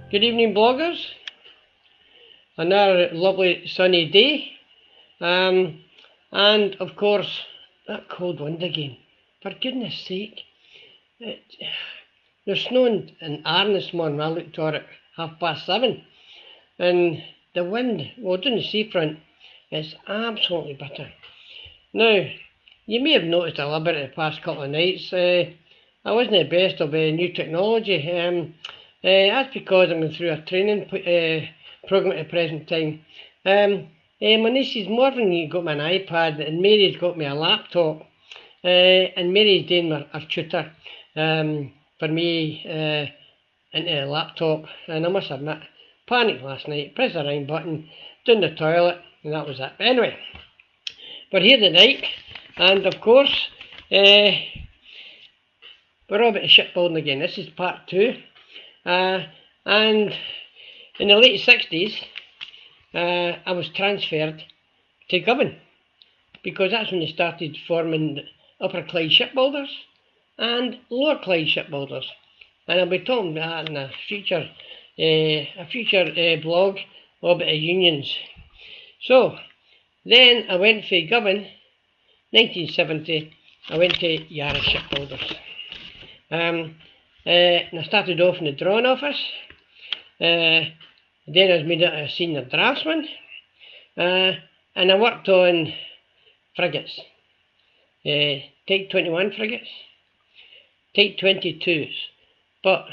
Good evening, bloggers. Another lovely sunny day. And of course, that cold wind again. For goodness sake. There's snowing in Arn this morning. I looked at it 7:30. And the wind, well, down the seafront, it's absolutely bitter. Now, you may have noticed a little bit the past couple of nights. I wasn't the best of new technology. That's because I'm going through a training programme at the present time. My niece's Morgan got me an iPad, and Mary's got me a laptop. And Mary's doing her tutor for me into the laptop. And I must admit, panicked last night, pressed the wrong button, down the toilet, and that was it. But anyway, we're here tonight, and of course, we're all about the shipbuilding again. This is part 2. And in the late 60s, I was transferred to Govan, because that's when they started forming Upper Clyde shipbuilders and Lower Clyde shipbuilders. And I'll be talking about that in a future blog about the unions. So, then I went for Govan, 1970, I went to Ayrshire shipbuilders. And I started off in the drawing office. Then I was made a senior draftsman. And I worked on frigates. Type 21 frigates. Type 22s. But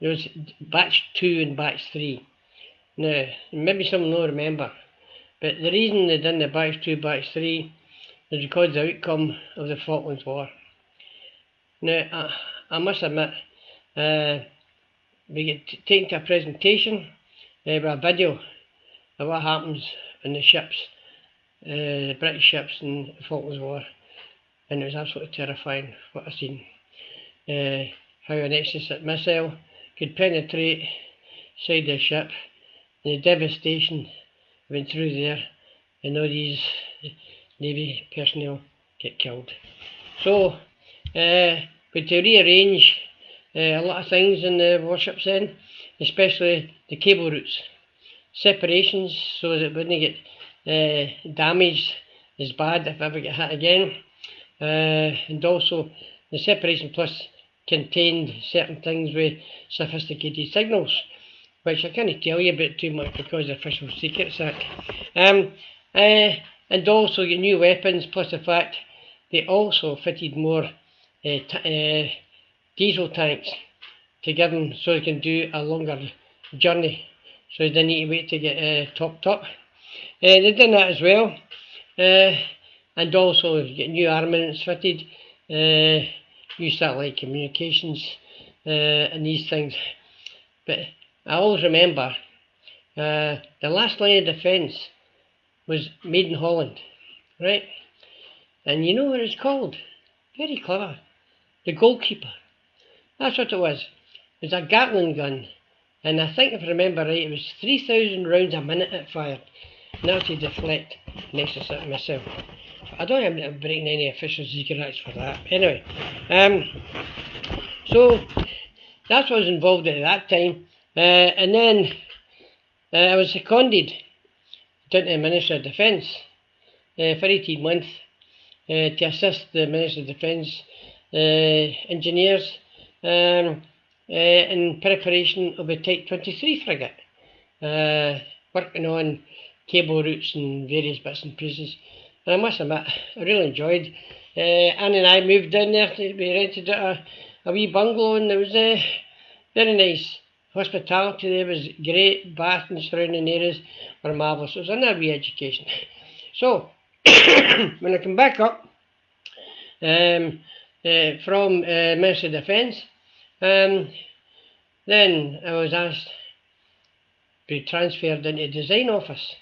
there was batch 2 and batch 3. Now, maybe some will remember, but the reason they done the batch 2, batch 3 is because of the outcome of the Falklands War. Now, I must admit, we get taken to a presentation with a video of what happens in the ships, the British ships in the Falklands War, and it was absolutely terrifying what I seen. How an exocet missile could penetrate inside the ship, and the devastation went through there, and all these Navy personnel get killed. So, we had to rearrange a lot of things in the warships then, especially the cable routes, separations so that it wouldn't get damaged as bad if it ever get hit again, and also the separation plus contained certain things with sophisticated signals, which I can't tell you about too much because of Official Secrets Act. And also get new weapons, plus the fact they also fitted more diesel tanks to give them so they can do a longer journey, so they didn't need to wait to get topped up. They did that as well, and also get new armaments fitted, new satellite communications, and these things. But I always remember the last line of defence was made in Holland, right? And you know what it's called? Very clever. The goalkeeper. That's what it was. It was a Gatling gun, and I think if I remember right, it was 3,000 rounds a minute it fired, and that was to deflect an exocet missile. I don't think I'm breaking any official secrets for that. Anyway, so that's what I was involved in at that time, and then I was seconded down to the Ministry of Defence for 18 months to assist the Ministry of Defence engineers in preparation of a Type 23 frigate, working on cable routes and various bits and pieces. And I must admit, I really enjoyed. Anne and I moved in there. We rented a wee bungalow, and it was very nice. Hospitality there was great. Bath and surrounding areas were marvellous. It was another wee education. So, when I come back up from Ministry of Defence, then I was asked to be transferred into the design office.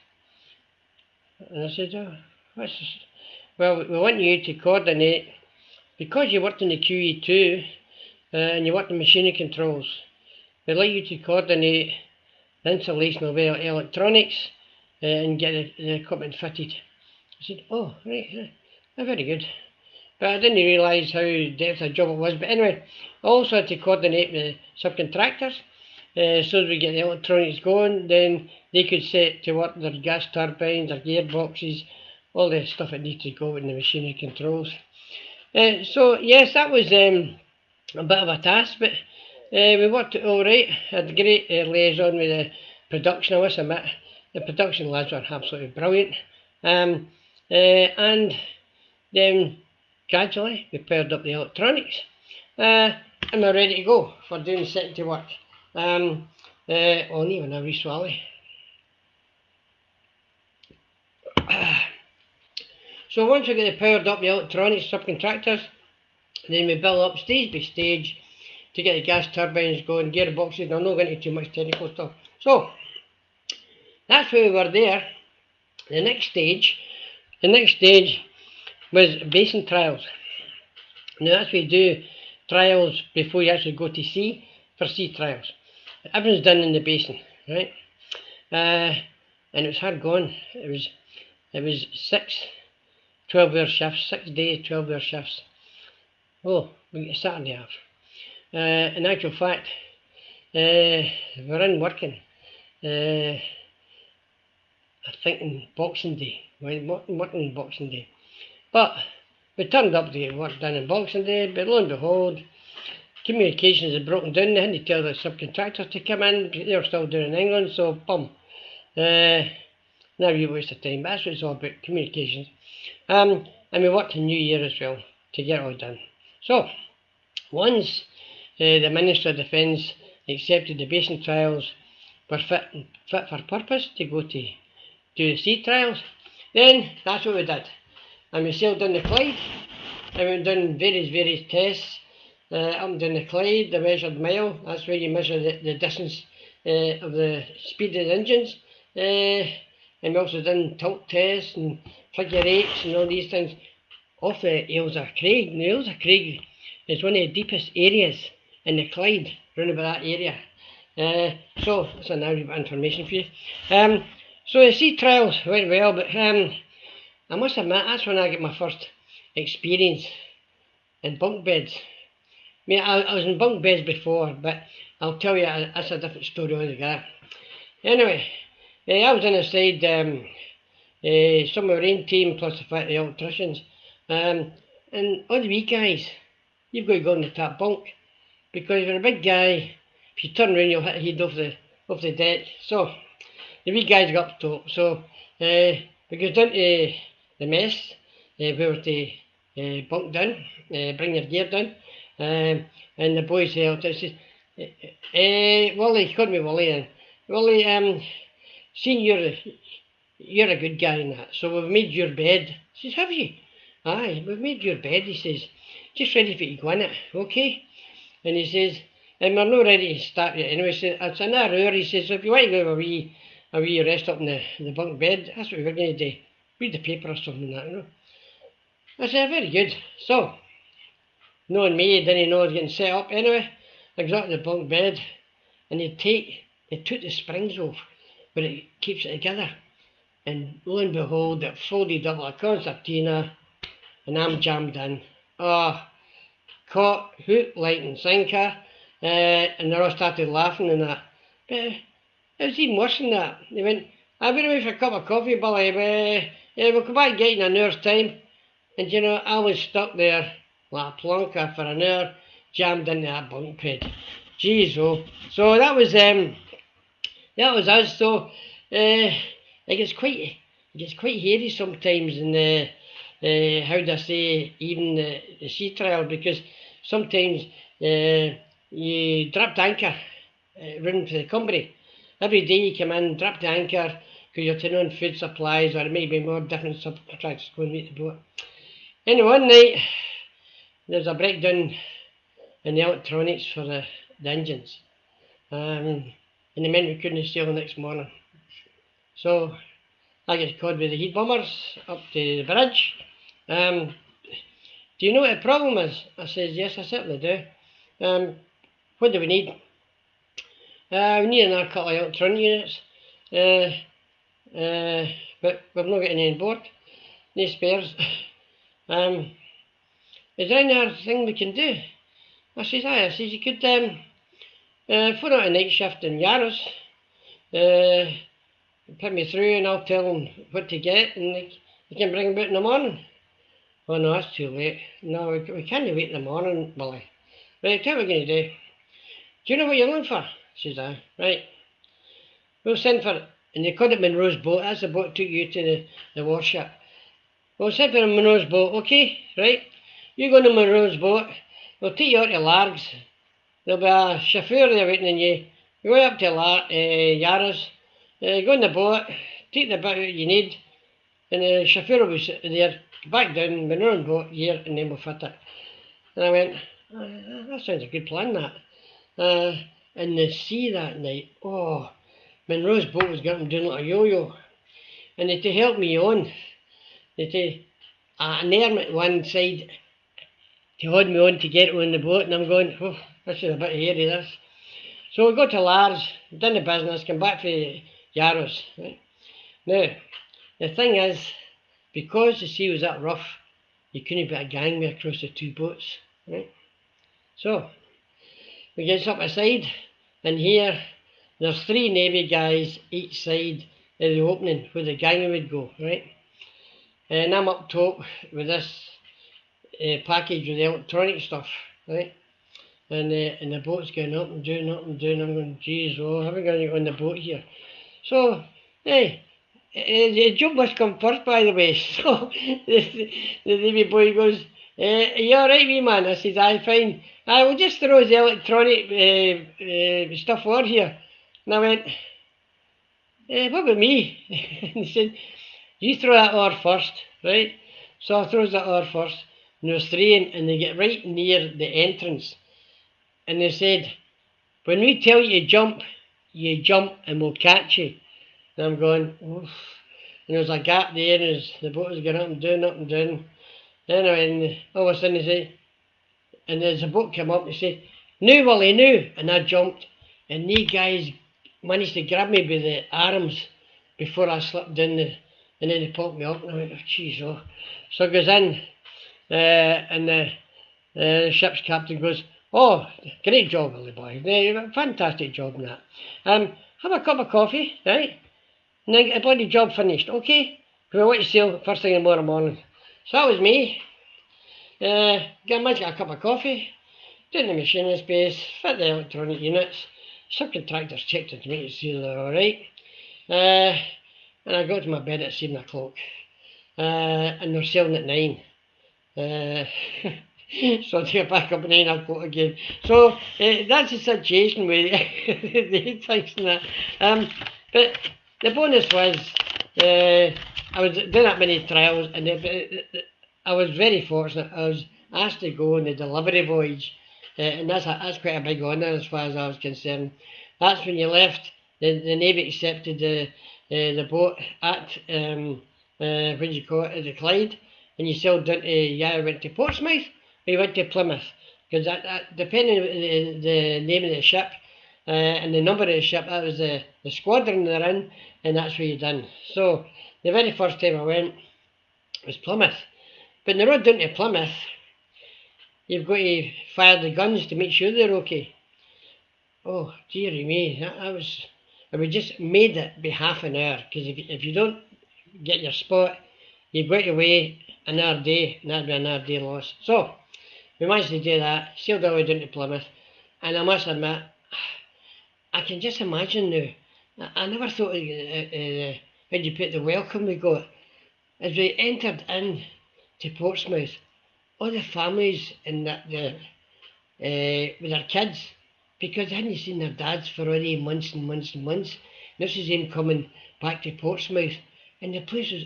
And I said, oh, what's this? Well, we want you to coordinate, because you worked in the QE2 and you worked in machinery controls, we'd like you to coordinate the installation of electronics and get the equipment fitted. I said, oh, right, very good. but I didn't realise how depth a job it was. But anyway, I also had to coordinate with subcontractors. As soon as we get the electronics going, then they could set to work their gas turbines, their gearboxes, all the stuff that needs to go in the machinery controls. So yes, that was a bit of a task, but we worked it all right. Had a great liaison with the production, I must admit. The production lads were absolutely brilliant. And then gradually we paired up the electronics. And we're ready to go for doing city work. Only when I reach Swally. So once we get powered up the electronics subcontractors, then we build up stage by stage to get the gas turbines going, gearboxes, and I'm not going into too much technical stuff. So that's where we were there. The next stage was basin trials. Now that's where you do trials before you actually go to sea for sea trials. Everything's done in the basin, right? And it was hard going. It was 6 12-hour shifts, 6 days, 12-hour shifts. Oh, we get a Saturday off. In actual fact, we're in working. I think in Boxing Day, working on Boxing Day. But we turned up to get work done on Boxing Day, but lo and behold, communications had broken down. They had to tell the subcontractors to come in. They were still doing it in England, so boom. Now you waste of time. That's what it's all about, communications. And we worked in New Year as well to get it all done. So once the Minister of Defence accepted the basin trials were fit for purpose to go to do the sea trials, then that's what we did. And we sailed down the Clyde, and we went down various tests up and down the Clyde. They measured mile. That's where you measure the distance of the speed of the engines. And we also done tilt tests and figure eights and all these things off the Ayrshire Craig. And the Ayrshire Craig is one of the deepest areas in the Clyde, round about that area. So that's a now bit of information for you. So the sea trials went well, but I must admit that's when I got my first experience in bunk beds. I mean, I was in bunk beds before, but I'll tell you that's a different story altogether. Anyway, I was inside some marine team plus the electricians, and all the wee guys, you've got to go in the top bunk, because if you're a big guy, if you turn around you'll hit the head off the deck. So the wee guys got up top. So we go down to the mess, we were to bunk down, bring your gear down, and the boys said, Wally, he called me Wally then. Wally, seeing you're a good guy in that, so we've made your bed. He says, have you? Aye, we've made your bed, he says, just ready for you to go in it, okay? And he says, and we're not ready to start yet anyway. He says, it's an hour, he says, so if you want to go have a wee rest up in the bunk bed, that's what we're going to do. Read the paper or something like that, you know. I said, very good. So, knowing me, didn't know I was getting set up anyway. I got up in the bunk bed, and they took the springs off, but it keeps it together. And lo and behold, it folded up like a concertina, and I'm jammed in. Oh, caught, hook, line and sinker, and they all started laughing and that. But it was even worse than that. They went, I've been away for a cup of coffee, Billy, but we'll come back and get you in an hour's time. And you know, I was stuck there like a plonker for an hour, jammed into that bunk bed. Jeez, oh. So that was us. So it gets quite hairy sometimes in how do I say, even the sea trial, because sometimes you drop the anchor running for the company. Every day you come in, drop the anchor, because you're taking on food supplies, or it may be more different subcontractors going to meet the boat. Anyway, one night there's a breakdown in the electronics for the engines, and it meant we couldn't sail the next morning. So I get called with the heat bombers up to the bridge. Do you know what the problem is? I says, yes, I certainly do. What do we need? We need another couple of electronic units, but we've not got any on board, no spares. is there any other thing we can do? I says, aye. I says, you could phone out a night shift in Yarrows, put me through and I'll tell them what to get and they can bring them out in the morning. Oh no, that's too late. No, we can't wait in the morning, Billy. Right, tell me what we're going to do. Do you know what you're looking for? Says I. Right. We'll send for it. And they called it Monroe's boat. That's the boat that took you to the workshop. We'll send for Monroe's boat, okay? Right? You go on the Monroe's boat. We'll take you out to Largs. There'll be a chauffeur there waiting on you. You go up to Yarrows. Go on the boat. Take the bit that you need. And the chauffeur will be sitting there. Back down, Monroe's boat here, and then we'll fit it. And I went, that sounds a good plan, that. And the sea that night, oh, Monroe's boat was getting doing like a yo-yo. And they to help me on, they to an arm at one side to hold me on to get on the boat, and I'm going, oh, this is a bit hairy, this. So we go to Lars, done the business, come back for Yarrows. Right? Now, the thing is, because the sea was that rough, you couldn't put a gangway across the two boats. Right? So, we get up aside, and here there's 3 Navy guys each side of the opening where the gangway would go, right? And I'm up top with this package with the electronic stuff, right? And the boat's going up and doing, I'm going, geez, oh, how are we going to get on the boat here? So, hey, the job must come first, by the way. So, the Navy boy goes, are you alright, wee man? I says, aye, fine. I will just throw the electronic stuff on here. And I went, what about me? And he said, you throw that oar first, right? So I throws that oar first. And there was 3 and they get right near the entrance. And they said, when we tell you to jump and we'll catch you. And I'm going, oof. And there's a gap there and the boat was going up and down. Anyway, and all of a sudden they say, and as the boat came up, they say, "Now, Willie, now!" And I jumped, and these guys managed to grab me by the arms before I slipped down and then they pulled me up, and I went, oh, jeez, oh. So I goes in, and the ship's captain goes, oh, great job, Willie boy, fantastic job in that. Have a cup of coffee, right? And then get the bloody job finished, okay? Because I want to sail first thing in the morning. So that was me. Get a cup of coffee, down the machining space, fit the electronic units, subcontractors checked it to make sure they're alright. And I got to my bed at 7 o'clock. And they're sailing at 9. So I get back up at 9 o'clock again. So that's the situation with the things and that. But the bonus was I was doing that many trials and I was very fortunate. I was asked to go on the delivery voyage, and that's quite a big honour as far as I was concerned. That's when you left. The Navy accepted the boat at what do you call it, the Clyde, and you sailed down to went to Portsmouth, or you went to Plymouth, because that depending on the name of the ship and the number of the ship, that was the squadron they're in, and that's where you done. So the very first time I went was Plymouth. But on the road down to Plymouth, you've got to fire the guns to make sure they're okay. Oh, dearie me, we just made it be half an hour, because if you don't get your spot, you've got to wait another day, and that'd be another day lost. So, we managed to do that, sailed all the way down to Plymouth, and I must admit, I can just imagine now, I never thought, when you put the welcome we got, as we entered in to Portsmouth, all the families and with their kids, because they hadn't seen their dads for already months and months and months. This is them coming back to Portsmouth, and the place was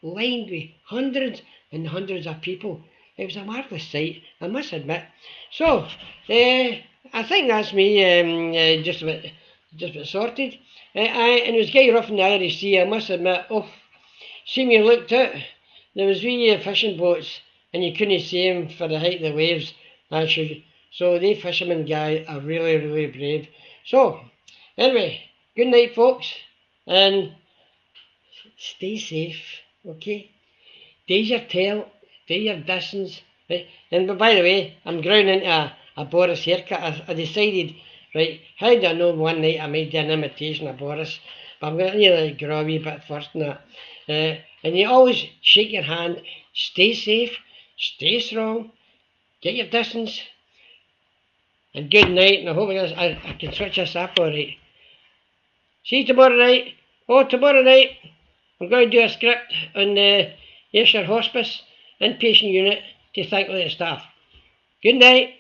lined with hundreds and hundreds of people. It was a marvellous sight, I must admit. So, I think that's me just about sorted. And it was getting rough in the Irish Sea, I must admit. Oh, see when you looked out, there was wee fishing boats, and you couldn't see them for the height of the waves. Actually, so they fishermen guy are really, really brave. So, anyway, good night, folks, and stay safe, okay? Do your tell, do your distance, Right? And by the way, I'm growing into a Boris haircut. I decided, right, how do I know one night I might do an imitation of Boris, but I'm going to grow a wee bit first and that. And you always shake your hand, stay safe, stay strong, get your distance, and good night. And I hope I can switch this up all right. See you tomorrow night. Oh, tomorrow night I'm going to do a script on the Ayrshire Hospice inpatient unit to thank all the staff. Good night.